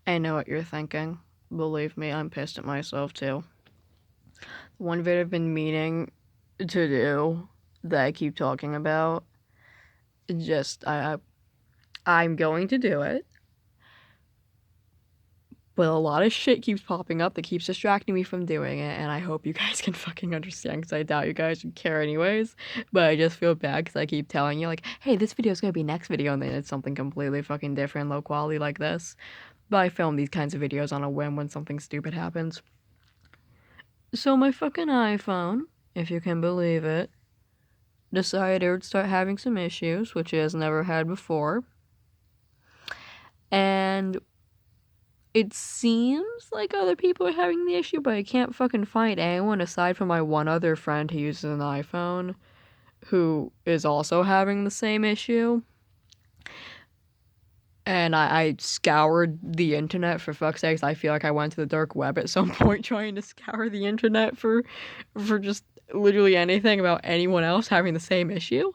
I know what you're thinking. Believe me, I'm pissed at myself too. One vid I've been meaning to do that I keep talking about, just I'm going to do it, but a lot of shit keeps popping up that keeps distracting me from doing it, and I hope you guys can fucking understand because I doubt you guys would care anyways. But I just feel bad because I keep telling you like, hey, this video is gonna be next video, and then it's something completely fucking different, low quality like this. But I film these kinds of videos on a whim when something stupid happens. So my fucking iPhone, if you can believe it, decided it would start having some issues, which it has never had before. And it seems like other people are having the issue, but I can't fucking find anyone aside from my one other friend who uses an iPhone who is also having the same issue. And I scoured the internet for fuck's sakes. I feel like I went to the dark web at some point trying to scour the internet for just literally anything about anyone else having the same issue.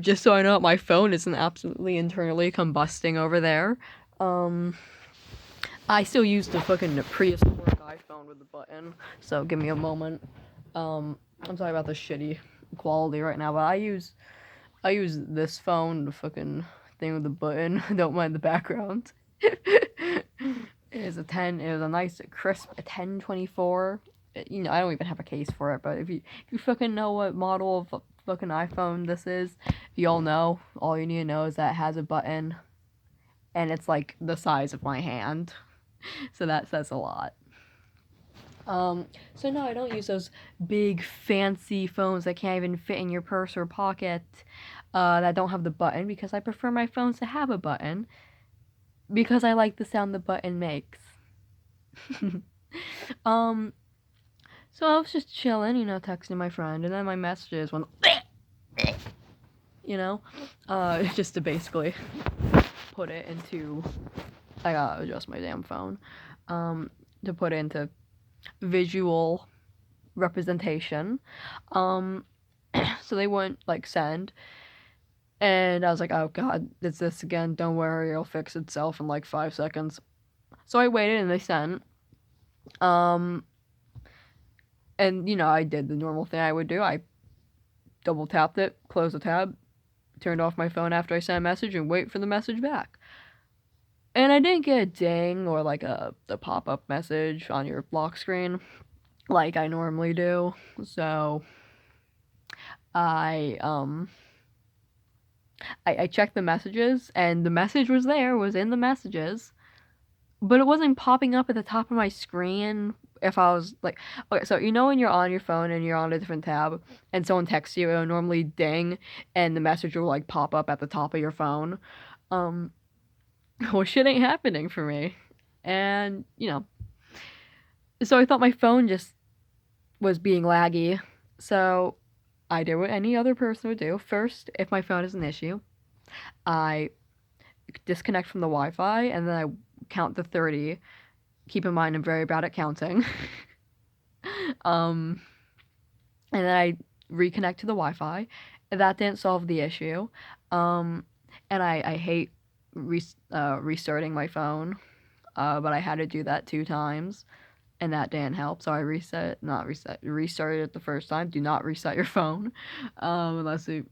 Just so I know my phone isn't absolutely internally combusting over there. I still use the fucking prehistoric iPhone with the button, so give me a moment. I'm sorry about the shitty quality right now, but I use this phone, the fucking thing with the button. Don't mind the background. It is a nice crisp 1024. You know, I don't even have a case for it, but if you fucking know what model of fucking iPhone this is, y'all know. All you need to know is that it has a button, and it's like the size of my hand. So that says a lot. So no, I don't use those big fancy phones that can't even fit in your purse or pocket, that don't have the button because I prefer my phones to have a button because I like the sound the button makes. um, so I was just chilling, you know, texting my friend, and then my messages went, you know, just to basically put it into. I gotta adjust my damn phone, to put it into visual representation. Um, so they wouldn't like send, and I was like, oh god, it's this again. Don't worry, it'll fix itself in like 5 seconds. So I waited, and they sent. Um, and you know, I did the normal thing I would do. I double tapped it, closed the tab, turned off my phone after I sent a message, and wait for the message back. And I didn't get a ding or like a pop up message on your lock screen like I normally do. So I I checked the messages, and the message was there, was in the messages, but it wasn't popping up at the top of my screen. If I was like, okay, so you know when you're on your phone and you're on a different tab, and someone texts you, it'll normally ding, and the message will like pop up at the top of your phone. Um, well, shit ain't happening for me, and you know, so I thought my phone just was being laggy. So I did what any other person would do. First, if my phone is an issue, I disconnect from the Wi-Fi, and then I count to 30. Keep in mind, I'm very bad at counting. um, and then I reconnect to the Wi-Fi. That didn't solve the issue. Um, and I hate restarting my phone, but I had to do that 2 times, and that didn't help. So I restarted it the first time. Do not reset your phone, unless you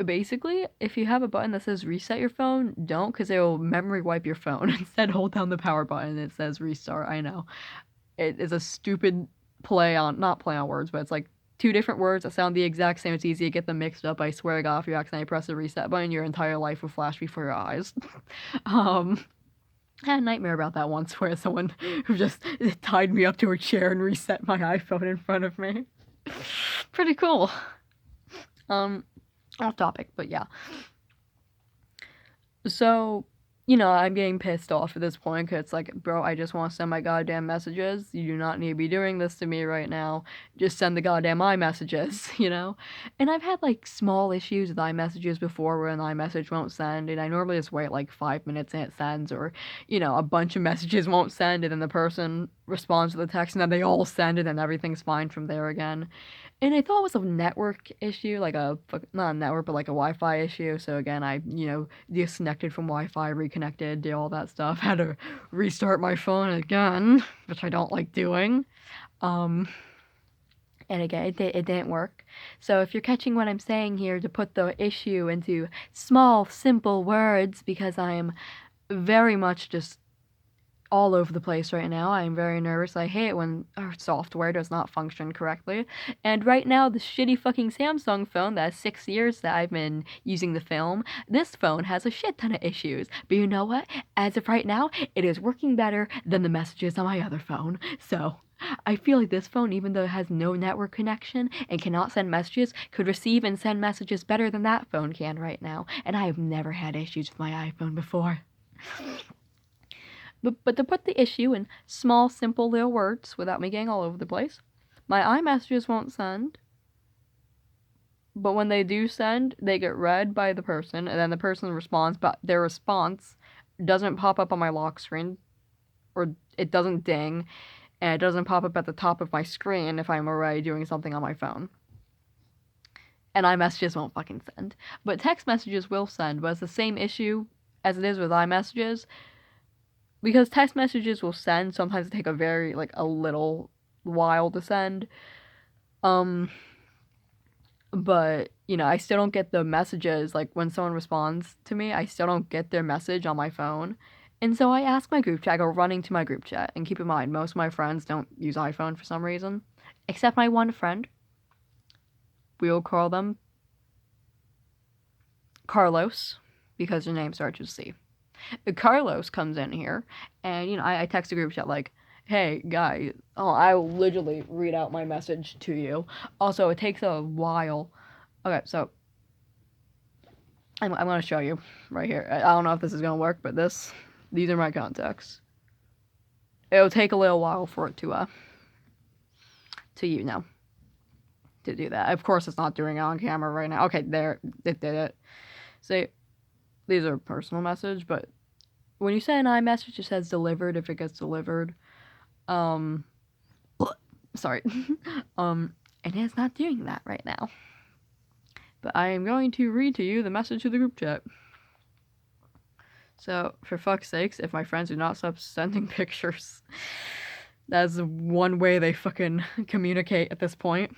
basically, if you have a button that says reset your phone, don't, because it will memory wipe your phone. Instead, hold down the power button and it says restart. I know. It is a stupid not play on words, but it's like two different words that sound the exact same. It's easy to get them mixed up. I swear to God, if you accidentally press the reset button, your entire life will flash before your eyes. um, I had a nightmare about that once where someone who just tied me up to a chair and reset my iPhone in front of me. Pretty cool. Um, Off topic, but yeah. So, you know, I'm getting pissed off at this point because it's like, bro, I just want to send my goddamn messages. You do not need to be doing this to me right now. Just send the goddamn iMessages, you know? And I've had like small issues with iMessages before where an iMessage won't send, and I normally just wait like 5 minutes and it sends, or, you know, a bunch of messages won't send, and then the person responds to the text and then they all send it and everything's fine from there again. And I thought it was a network issue, like not a network, but like a Wi-Fi issue. So again, I, disconnected from Wi-Fi, reconnected, did all that stuff. Had to restart my phone again, which I don't like doing. Um, and again, it didn't work. So if you're catching what I'm saying here, to put the issue into small, simple words, because I am very much just all over the place right now. I am very nervous. I hate when our software does not function correctly. And right now, the shitty fucking Samsung phone that has 6 years that I've been using the film, this phone has a shit ton of issues. But you know what? As of right now, it is working better than the messages on my other phone. So I feel like this phone, even though it has no network connection and cannot send messages, could receive and send messages better than that phone can right now. And I have never had issues with my iPhone before. But to put the issue in small, simple little words without me getting all over the place, my iMessages won't send, but when they do send, they get read by the person, and then the person responds, but their response doesn't pop up on my lock screen, or it doesn't ding, and it doesn't pop up at the top of my screen if I'm already doing something on my phone. And iMessages won't fucking send. But text messages will send, but it's the same issue as it is with iMessages. Because text messages will send, sometimes it take a little while to send. But, I still don't get the messages, like, when someone responds to me, I still don't get their message on my phone. And so I ask my group chat, I go running to my group chat, and keep in mind, most of my friends don't use iPhone for some reason. Except my one friend. We will call them Carlos, because their name starts with C. Carlos comes in here, and I text the group chat like, "Hey guys," I will literally read out my message to you. Also, it takes a while. Okay, so I'm gonna show you right here. I don't know if this is gonna work, but these are my contacts. It'll take a little while for it to do that. Of course, it's not doing it on camera right now. Okay, there, it did it. See, these are personal message, but when you send an iMessage, it says delivered if it gets delivered. Sorry. And it's not doing that right now. But I am going to read to you the message to the group chat. So, for fuck's sakes, if my friends do not stop sending pictures, that's one way they fucking communicate at this point.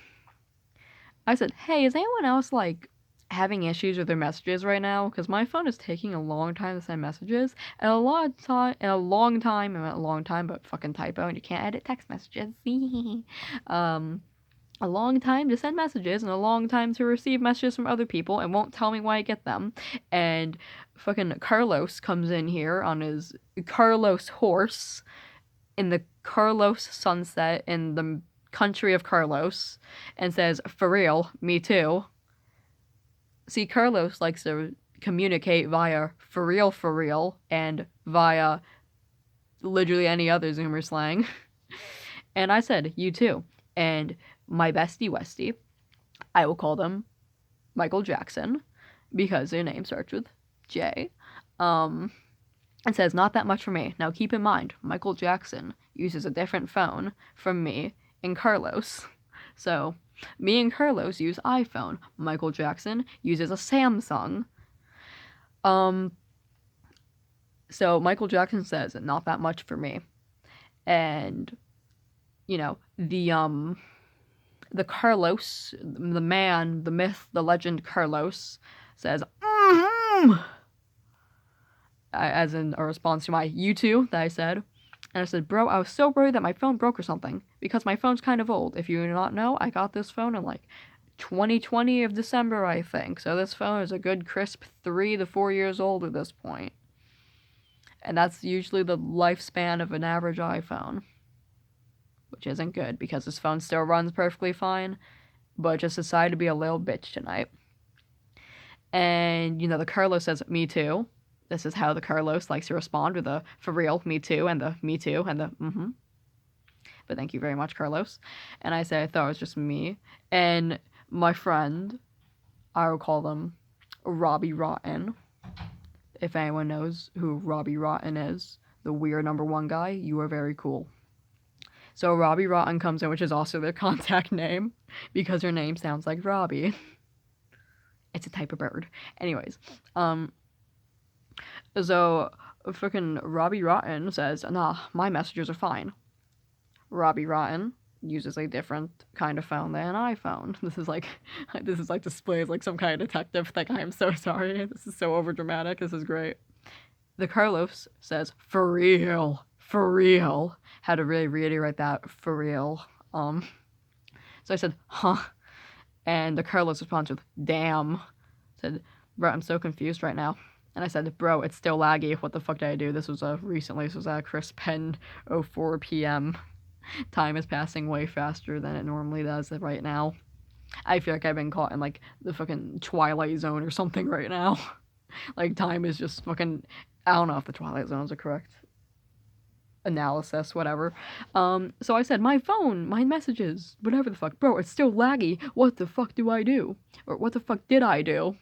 I said, "Hey, is anyone else, having issues with their messages right now? Because my phone is taking a long time to send messages, and a long time, but fucking typo, and you can't edit text messages. A long time to send messages, and a long time to receive messages from other people, and won't tell me why I get them. And fucking Carlos comes in here on his Carlos horse, in the Carlos sunset, in the country of Carlos, and says, 'For real, me too.' See, Carlos likes to communicate via for real, and via literally any other Zoomer slang. And I said, 'You too.' And my bestie Westie, I will call them Michael Jackson, because their name starts with J, and says, 'Not that much for me.' Now keep in mind, Michael Jackson uses a different phone from me and Carlos. So, me and Carlos use iPhone. Michael Jackson uses a Samsung. So Michael Jackson says, 'Not that much for me.' And, the Carlos, the man, the myth, the legend Carlos says, as in a response to my "you too" that I said. And I said, "Bro, I was so worried that my phone broke or something, because my phone's kind of old. If you do not know, I got this phone in 2020 of December, I think. So this phone is a good crisp 3 to 4 years old at this point. And that's usually the lifespan of an average iPhone, which isn't good, because this phone still runs perfectly fine, but just decided to be a little bitch tonight." And, the Carlos says, "Me too." This is how the Carlos likes to respond, with a "for real, me too," and the "me too," and the "mm-hmm." But thank you very much, Carlos. And I say, I thought it was just me. And my friend, I will call them Robbie Rotten. If anyone knows who Robbie Rotten is, the weird number 1 guy, you are very cool. So Robbie Rotten comes in, which is also their contact name because her name sounds like Robbie. It's a type of bird. Anyways, so freaking Robbie Rotten says, nah, my messages are fine. Robbie Rotten uses a different kind of phone than an iPhone. This is like displays like some kind of detective thing. I am so sorry. This is so overdramatic. This is great. The Carlos says, for real. Had to really reiterate that, for real. So I said, huh? And the Carlos responds with, damn. Said, bro, I'm so confused right now. And I said, bro, it's still laggy. What the fuck did I do? This was recently. This was at crisp 10:04 p.m. Time is passing way faster than it normally does right now. I feel like I've been caught in like the fucking Twilight Zone or something right now. Like time is just fucking. I don't know if the Twilight Zones are correct. Analysis, whatever. So I said, my phone, my messages, whatever the fuck. Bro, it's still laggy. What the fuck do I do? Or what the fuck did I do?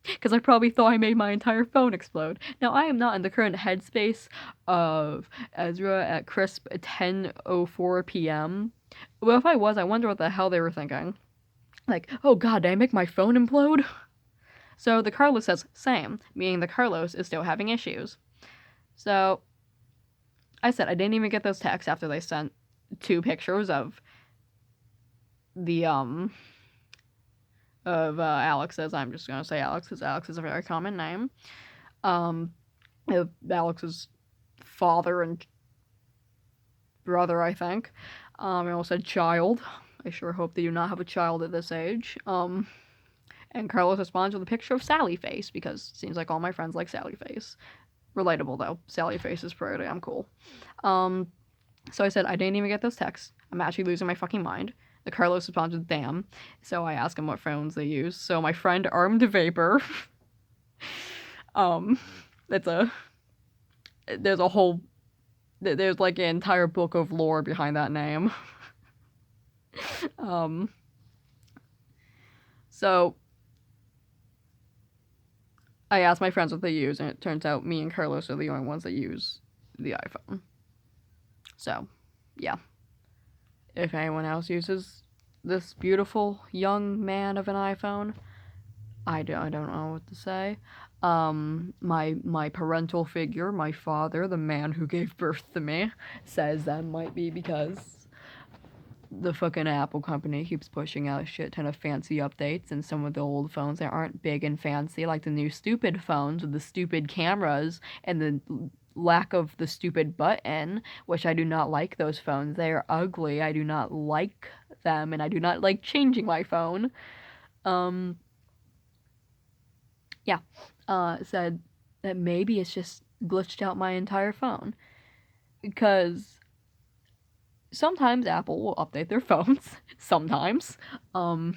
Because I probably thought I made my entire phone explode. Now, I am not in the current headspace of Ezra at crisp 10:04 p.m. Well, if I was, I wonder what the hell they were thinking. Like, oh god, did I make my phone implode? So the Carlos says, same, meaning the Carlos is still having issues. So I said I didn't even get those texts after they sent 2 pictures of the Alex's. I'm just gonna say Alex because Alex is a very common name. Alex's father and brother, I think. I almost said child. I sure hope they do not have a child at this age. And Carlos responds with a picture of Sally Face because it seems like all my friends like Sally Face. Relatable though. Sally Face is priority. I'm cool. So I said I didn't even get those texts. I'm actually losing my fucking mind. The Carlos responds with damn. So I ask him what phones they use. So my friend Armed Vapor. There's like an entire book of lore behind that name. So I asked my friends what they use, and it turns out me and Carlos are the only ones that use the iPhone. So, yeah. If anyone else uses this beautiful young man of an iPhone, I don't know what to say. My parental figure, my father, the man who gave birth to me, says that might be because the fucking Apple company keeps pushing out a shit ton of fancy updates, and some of the old phones that aren't big and fancy, like the new stupid phones with the stupid cameras and the lack of the stupid button, which I do not like those phones. They are ugly. I do not like them, and I do not like changing my phone. Said that maybe it's just glitched out my entire phone. Because sometimes Apple will update their phones. Sometimes. And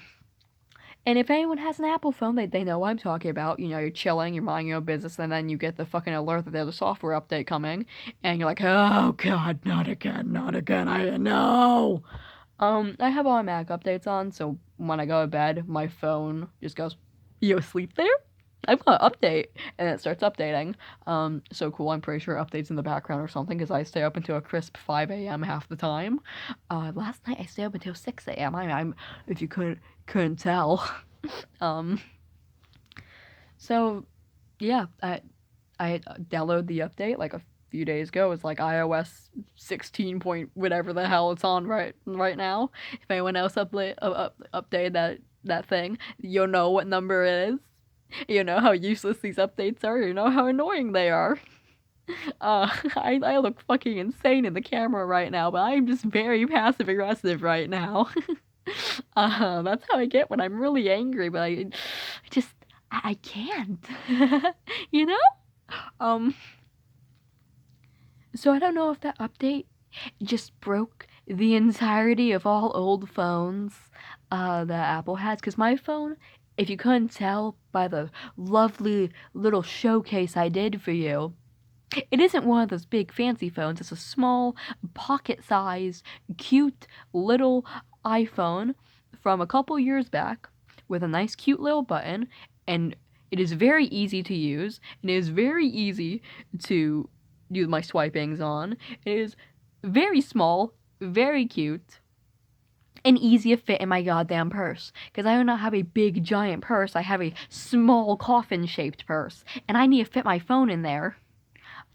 if anyone has an Apple phone, they know what I'm talking about. You know, you're chilling, you're minding your own business, and then you get the fucking alert that there's a software update coming, and you're like, oh god, not again, no! I have all my Mac updates on, so when I go to bed, my phone just goes, you asleep there? I'm gonna update, and it starts updating. So cool, I'm pretty sure it updates in the background or something, because I stay up until a crisp 5 a.m. half the time. Last night I stayed up until 6 a.m. I'm if you couldn't tell. So, yeah, I downloaded the update, like, a few days ago. It's like iOS 16 point whatever the hell it's on right now. If anyone else updated that thing, you'll know what number it is. You know how useless these updates are. You know how annoying they are. I look fucking insane in the camera right now, but I'm just very passive aggressive right now. That's how I get when I'm really angry, but I can't. You know? So I don't know if that update just broke the entirety of all old phones that Apple has, because my phone, if you couldn't tell by the lovely little showcase I did for you, it isn't one of those big fancy phones. It's a small, pocket-sized, cute little iPhone from a couple years back with a nice, cute little button, and it is very easy to use, and it is very easy to do my swipings on. It is very small, very cute, and easy to fit in my goddamn purse. Because I do not have a big giant purse, I have a small coffin shaped purse, and I need to fit my phone in there.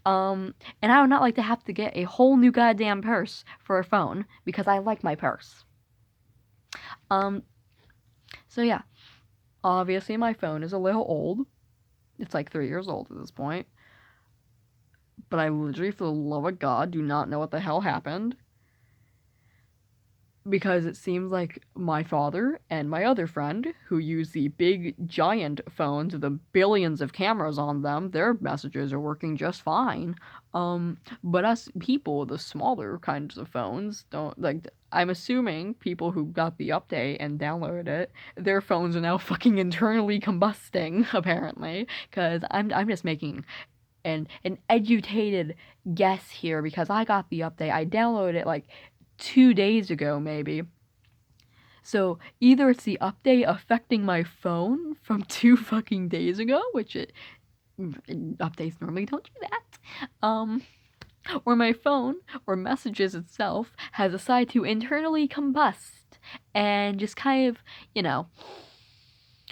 And I would not like to have to get a whole new goddamn purse for a phone because I like my purse. So yeah, obviously my phone is a little old. It's like 3 years old at this point. But I literally, for the love of God, do not know what the hell happened. Because it seems like my father and my other friend, who use the big giant phones with the billions of cameras on them, their messages are working just fine. But us people, the smaller kinds of phones, don't like. I'm assuming people who got the update and downloaded it, their phones are now fucking internally combusting, apparently. Because I'm just making an edutated guess here because I got the update. I downloaded it like 2 days ago, maybe. So either it's the update affecting my phone from 2 fucking days ago, which updates normally don't do that. Or my phone or messages itself has decided to internally combust and just kind of,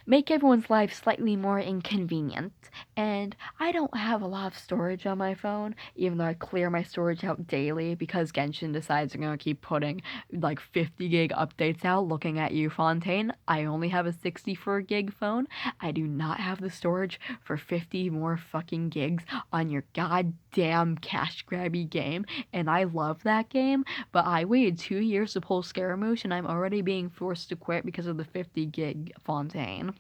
make everyone's life slightly more inconvenient. And I don't have a lot of storage on my phone, even though I clear my storage out daily because Genshin decides they're gonna keep putting like 50 gig updates out. Looking at you, Fontaine. I only have a 64 gig phone. I do not have the storage for 50 more fucking gigs on your goddamn cash grabby game. And I love that game, but I waited 2 years to pull Scaramouche and I'm already being forced to quit because of the 50 gig Fontaine.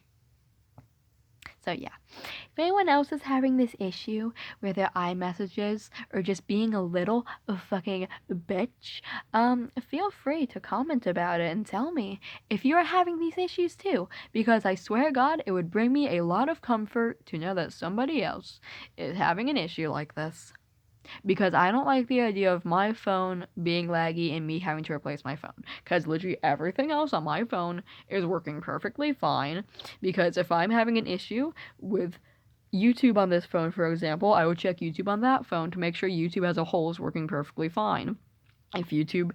So yeah, if anyone else is having this issue with their iMessages or just being a little fucking bitch, feel free to comment about it and tell me if you're having these issues too, because I swear to God, it would bring me a lot of comfort to know that somebody else is having an issue like this. Because I don't like the idea of my phone being laggy and me having to replace my phone. Because literally everything else on my phone is working perfectly fine. Because if I'm having an issue with YouTube on this phone, for example, I would check YouTube on that phone to make sure YouTube as a whole is working perfectly fine. If YouTube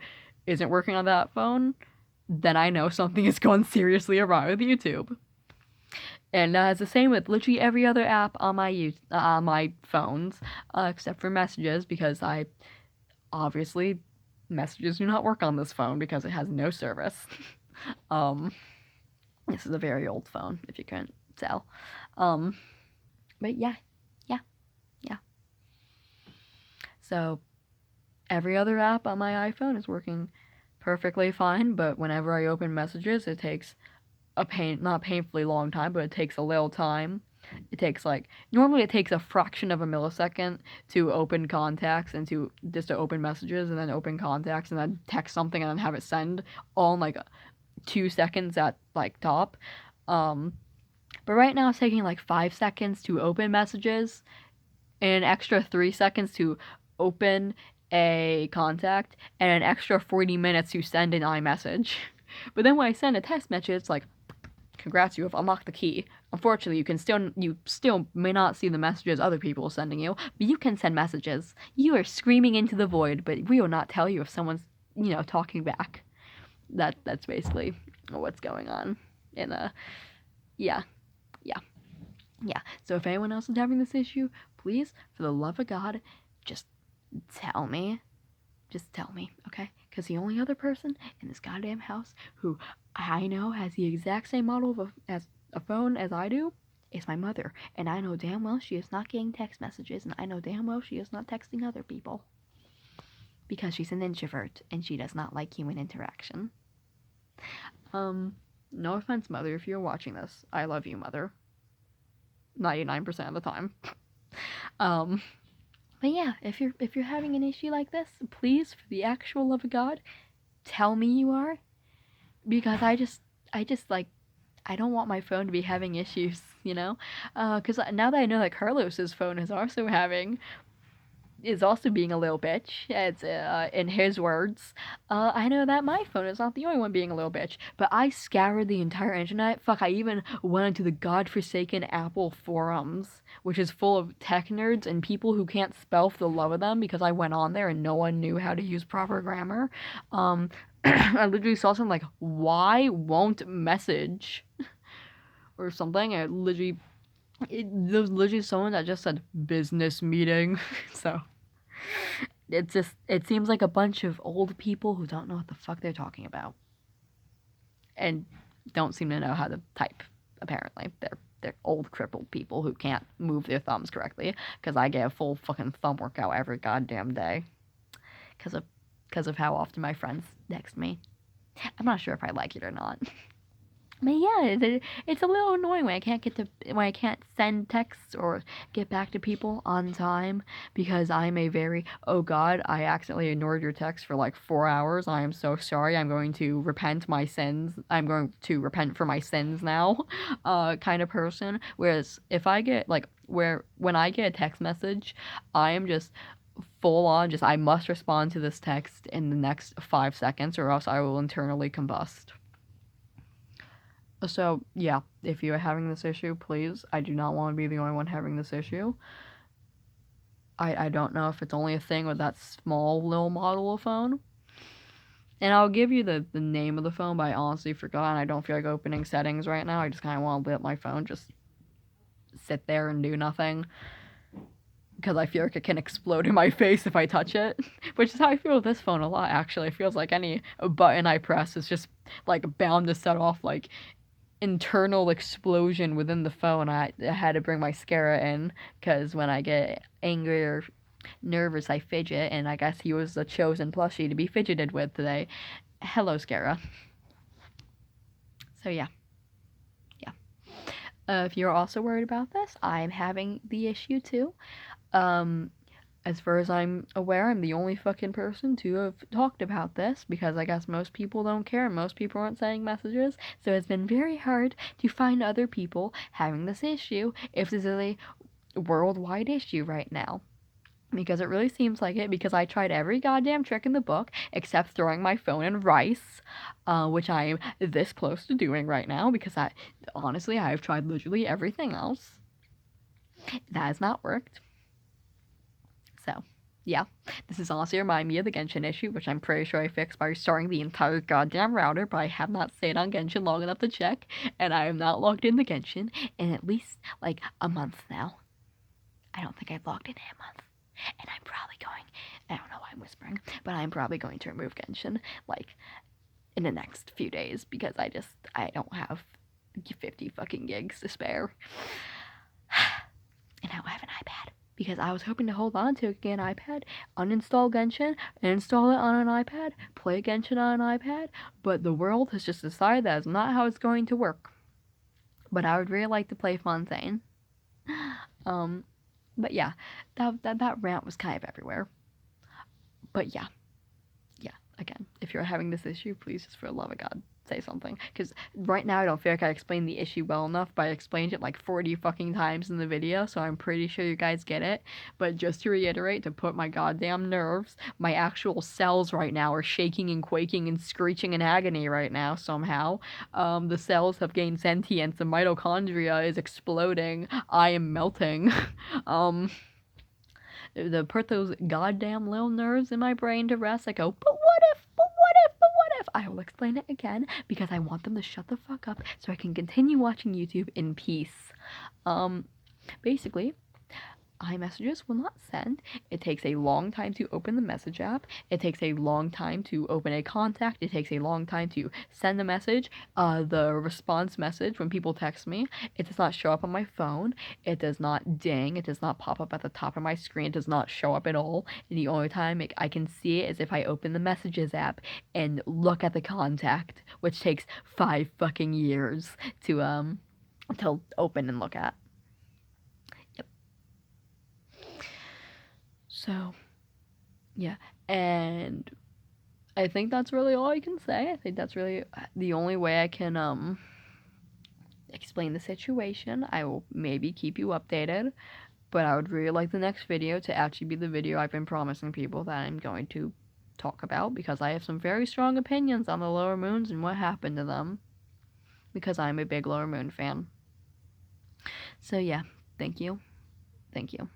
isn't working on that phone, then I know something is going seriously awry with YouTube. And it's the same with literally every other app on my phones, except for messages, because obviously messages do not work on this phone because it has no service. This is a very old phone, if you couldn't tell. But yeah. So every other app on my iPhone is working perfectly fine, but whenever I open messages, it takes not painfully long time, but it takes a little time. Normally it takes a fraction of a millisecond to open contacts and to open messages and then open contacts and then text something and then have it send all in like 2 seconds at like top. But right now it's taking like 5 seconds to open messages and an extra 3 seconds to open a contact and an extra 40 minutes to send an iMessage. But then when I send a text message, it's like, congrats, you have unlocked the key. Unfortunately, you still may not see the messages other people are sending you, but you can send messages. You are screaming into the void, but we will not tell you if someone's, talking back. That's basically what's going on. Yeah. So if anyone else is having this issue, please, for the love of God, just tell me. Just tell me, okay? Because the only other person in this goddamn house who I know has the exact same model of a phone as I do is my mother. And I know damn well she is not getting text messages, and I know damn well she is not texting other people. Because she's an introvert, and she does not like human interaction. No offense, Mother, if you're watching this. I love you, Mother. 99% of the time. But yeah, if you're having an issue like this, please, for the actual love of God, tell me you are. Because I just like, I don't want my phone to be having issues, Because now that I know that Carlos's phone is also having is also being a little bitch. It's in his words. I know that my phone is not the only one being a little bitch, but I scoured the entire internet. Fuck, I even went into the godforsaken Apple forums, which is full of tech nerds and people who can't spell for the love of them because I went on there and no one knew how to use proper grammar. I literally saw something like, "Why won't message?" or something. There was literally someone that just said business meeting. So it seems like a bunch of old people who don't know what the fuck they're talking about and don't seem to know how to type. Apparently, they're old crippled people who can't move their thumbs correctly. Because I get a full fucking thumb workout every goddamn day. Because of how often my friends text me. I'm not sure if I like it or not. But yeah, it's a little annoying when I can't send texts or get back to people on time because I'm a very, oh God, I accidentally ignored your text for like 4 hours. I am so sorry. I'm going to repent my sins. I'm going to repent for my sins now, kind of person. Whereas if I get like when I get a text message, I am just full on just I must respond to this text in the next 5 seconds or else I will internally combust. So, yeah, if you are having this issue, please, I do not want to be the only one having this issue. I don't know if it's only a thing with that small little model of phone. And I'll give you the name of the phone, but I honestly forgot, and I don't feel like opening settings right now. I just kind of want to let my phone just sit there and do nothing. Because I feel like it can explode in my face if I touch it. Which is how I feel with this phone a lot, actually. It feels like any button I press is just, like, bound to set off, like, internal explosion within the phone. I had to bring my Scara in because when I get angry or nervous, I fidget, and I guess he was the chosen plushie to be fidgeted with today. Hello, Scara. So yeah. If you're also worried about this, I'm having the issue too. As far as I'm aware, I'm the only fucking person to have talked about this because I guess most people don't care and most people aren't sending messages. So it's been very hard to find other people having this issue if this is a worldwide issue right now. Because it really seems like it because I tried every goddamn trick in the book except throwing my phone in rice, which I am this close to doing right now because honestly, I have tried literally everything else. That has not worked. So, yeah, this is honestly reminding me of the Genshin issue, which I'm pretty sure I fixed by restarting the entire goddamn router, but I have not stayed on Genshin long enough to check, and I am not logged into Genshin in at least, like, a month now. I don't think I've logged in a month. And I'm probably going, I don't know why I'm whispering, but I'm probably going to remove Genshin, like, in the next few days, because I don't have 50 fucking gigs to spare. And now I have an iPad. Because I was hoping to hold on to an iPad, uninstall Genshin, install it on an iPad, play Genshin on an iPad, but the world has just decided that is not how it's going to work. But I would really like to play Fontaine. But yeah, that rant was kind of everywhere. But yeah, again, if you're having this issue, please, just for the love of God, say something. Because right now I don't feel like I explained the issue well enough, but I explained it like 40 fucking times in the video, so I'm pretty sure you guys get it. But just to reiterate, to put my goddamn nerves, my actual cells right now are shaking and quaking and screeching in agony right now somehow. The cells have gained sentience, the mitochondria is exploding, I am melting. To put those goddamn little nerves in my brain to rest, I go, but what if, but what if, but what if? I will explain it again because I want them to shut the fuck up so I can continue watching YouTube in peace. Basically, iMessages will not send. It takes a long time to open the message app. It takes a long time to open a contact. It takes a long time to send a message. The response message when people text me, it does not show up on my phone. It does not ding. It does not pop up at the top of my screen. It does not show up at all. And the only time I can see it is if I open the messages app and look at the contact, which takes 5 fucking years to open and look at. So, yeah, and I think that's really all I can say. I think that's really the only way I can explain the situation. I will maybe keep you updated. But I would really like the next video to actually be the video I've been promising people that I'm going to talk about, because I have some very strong opinions on the lower moons and what happened to them, because I'm a big lower moon fan. So yeah, thank you. Thank you.